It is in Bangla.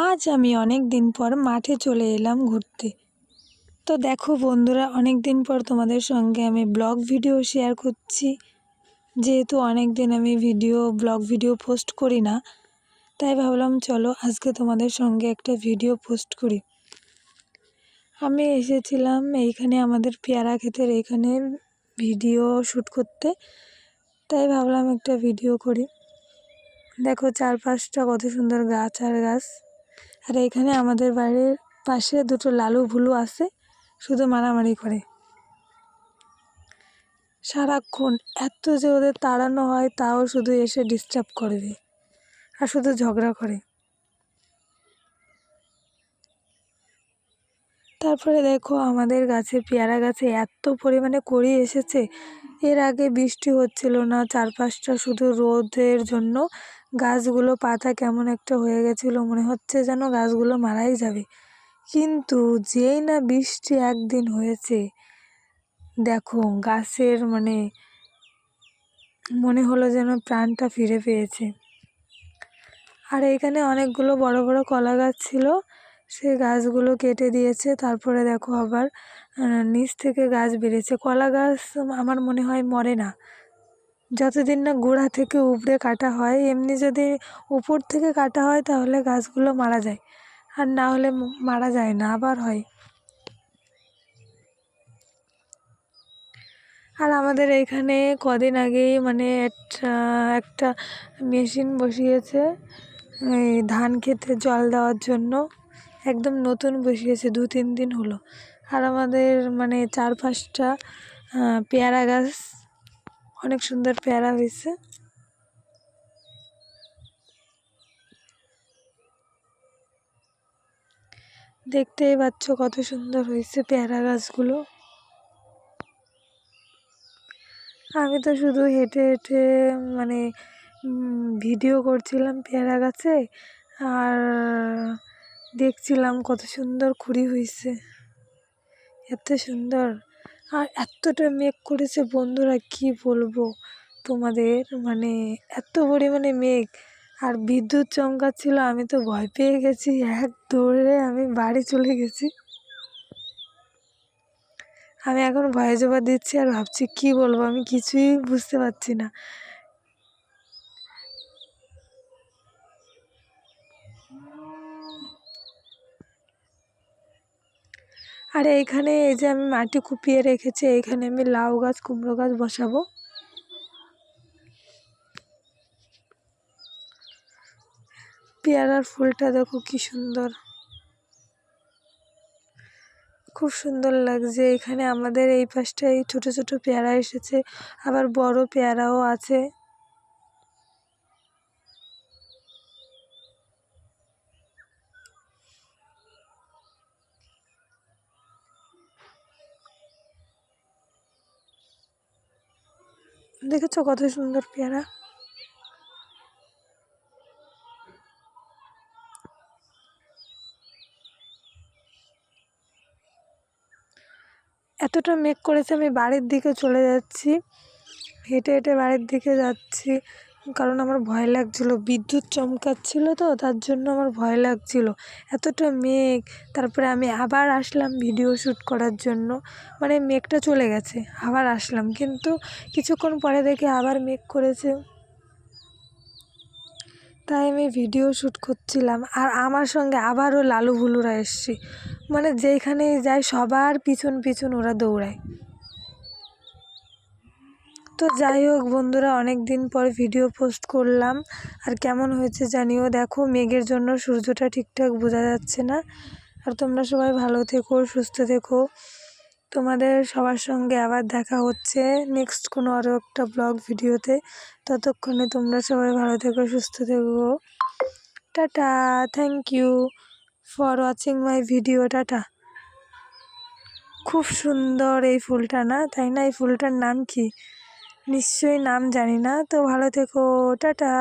আজ আমি অনেক দিন পর মাঠে চলে এলাম ঘুরতে। তো দেখো বন্ধুরা, অনেক দিন পর তোমাদের সঙ্গে আমি ব্লগ ভিডিও শেয়ার করছি। যেহেতু অনেক দিন আমি ব্লগ ভিডিও পোস্ট করি না, তাই ভাবলাম চলো আজকে তোমাদের সঙ্গে একটা ভিডিও পোস্ট করি। আমি এসেছিলাম এইখানে আমাদের পেয়ারা ক্ষেতের এইখানে ভিডিও শ্যুট করতে, তাই ভাবলাম একটা ভিডিও করি। দেখো চারপাশটা কত সুন্দর গাছ আর গাছ। আর এখানে আমাদের বাড়ির পাশে দুটো লালু ভুলু আছে, শুধু মারামারি করে সারাক্ষণ। এত যে ওদের তাড়ানো হয় তাও শুধু এসে ডিস্টার্ব করবে আর শুধু ঝগড়া করে। তারপরে দেখো আমাদের গাছে পেয়ারা গাছে এত পরিমাণে কড়ি এসেছে। এর আগে বৃষ্টি হচ্ছিল না, চারপাশটা শুধু রোদের জন্য গাছগুলো পাতা কেমন একটা হয়ে গেছিলো, মনে হচ্ছে যেন গাছগুলো মারাই যাবে। কিন্তু যেই না বৃষ্টি একদিন হয়েছে, দেখো গাছের মনে হলো যেন প্রাণটা ফিরে পেয়েছে। আর এখানে অনেকগুলো বড় বড় কলা গাছ ছিল, সেই গাছগুলো কেটে দিয়েছে। তারপরে দেখো আবার নিচ থেকে গাছ বেড়েছে। কলা গাছ আমার মনে হয় মরে না, যতদিন না গোড়া থেকে উপড়ে কাটা হয়। এমনি যদি উপর থেকে কাটা হয় তাহলে গাছগুলো মারা যায়, আর না হলে মারা যায় না, আবার হয়। আর আমাদের এইখানে কদিন আগেই একটা মেশিন বসিয়েছে এই ধান খেতে জল দেওয়ার জন্য। একদম নতুন বসিয়েছে, 2-3 দিন হলো। আর আমাদের চারপাশটা পেয়ারা গাছ, অনেক সুন্দর পেয়ারা হয়েছে। দেখতেই পাচ্ছ কত সুন্দর হয়েছে পেয়ারা গাছগুলো। আমি তো শুধু হেঁটে হেঁটে ভিডিও করছিলাম পেয়ারা গাছে, আর দেখছিলাম কত সুন্দর কুড়ি হয়েছে, এত সুন্দর। আর এতটা মেঘ করেছে বন্ধুরা, কি বলবো তোমাদের, এত পরিমাণে মেঘ। আর বিদ্যুৎ চমকাচ্ছিল, আমি তো ভয় পেয়ে গেছি, এক দৌড়ে আমি বাড়ি চলে গেছি। আমি এখন ভয়েস ওভার দিচ্ছি আর ভাবছি কি বলবো, আমি কিছুই বুঝতে পারছি না। আর এইখানে এই যে আমি মাটি কুপিয়ে রেখেছি, এইখানে আমি লাউ গাছ কুমড়ো গাছ বসাবো। পেয়ারার ফুলটা দেখো কি সুন্দর, খুব সুন্দর লাগছে। এখানে আমাদের এই পাশটায় ছোট ছোট পেয়ারা এসেছে, আবার বড় পেয়ারাও আছে। দেখেছো কত সুন্দর পেয়ারা। এতটা মেঘ করেছে, আমি বাড়ির দিকে চলে যাচ্ছি, হেঁটে হেঁটে বাড়ির দিকে যাচ্ছি, কারণ আমার ভয় লাগছিল, বিদ্যুৎ চমকাচ্ছিল তো তার জন্য আমার ভয় লাগছিল, এতটা মেঘ। তারপরে আমি আবার আসলাম ভিডিও শ্যুট করার জন্য, মেঘটা চলে গেছে, আবার আসলাম, কিন্তু কিছুক্ষণ পরে দেখে আবার মেঘ করেছে, তাই আমি ভিডিও শ্যুট করছিলাম। আর আমার সঙ্গে আবারও লালু ভুলুরা এসছে, যেখানেই যায় সবার পিছন পিছন ওরা দৌড়ায়। তো যাই হোক বন্ধুরা, অনেক দিন পর ভিডিও পোস্ট করলাম, আর কেমন হয়েছে জানিও। দেখো মেঘের জন্য সূর্যটা ঠিকঠাক বোঝা যাচ্ছে না। আর তোমরা সবাই ভালো থেকো, সুস্থ থেকো। তোমাদের সবার সঙ্গে আবার দেখা হচ্ছে নেক্সট কোনো আরও একটা ব্লগ ভিডিওতে। ততক্ষণে তোমরা সবাই ভালো থেকো, সুস্থ থেকো। Tata, thank you for watching my video. Tata. খুব সুন্দর এই ফুলটা, না তাই না? এই ফুলটার নাম কি নিশ্চয়ই নাম জানি না। তো ভালো থেকো, টাটা।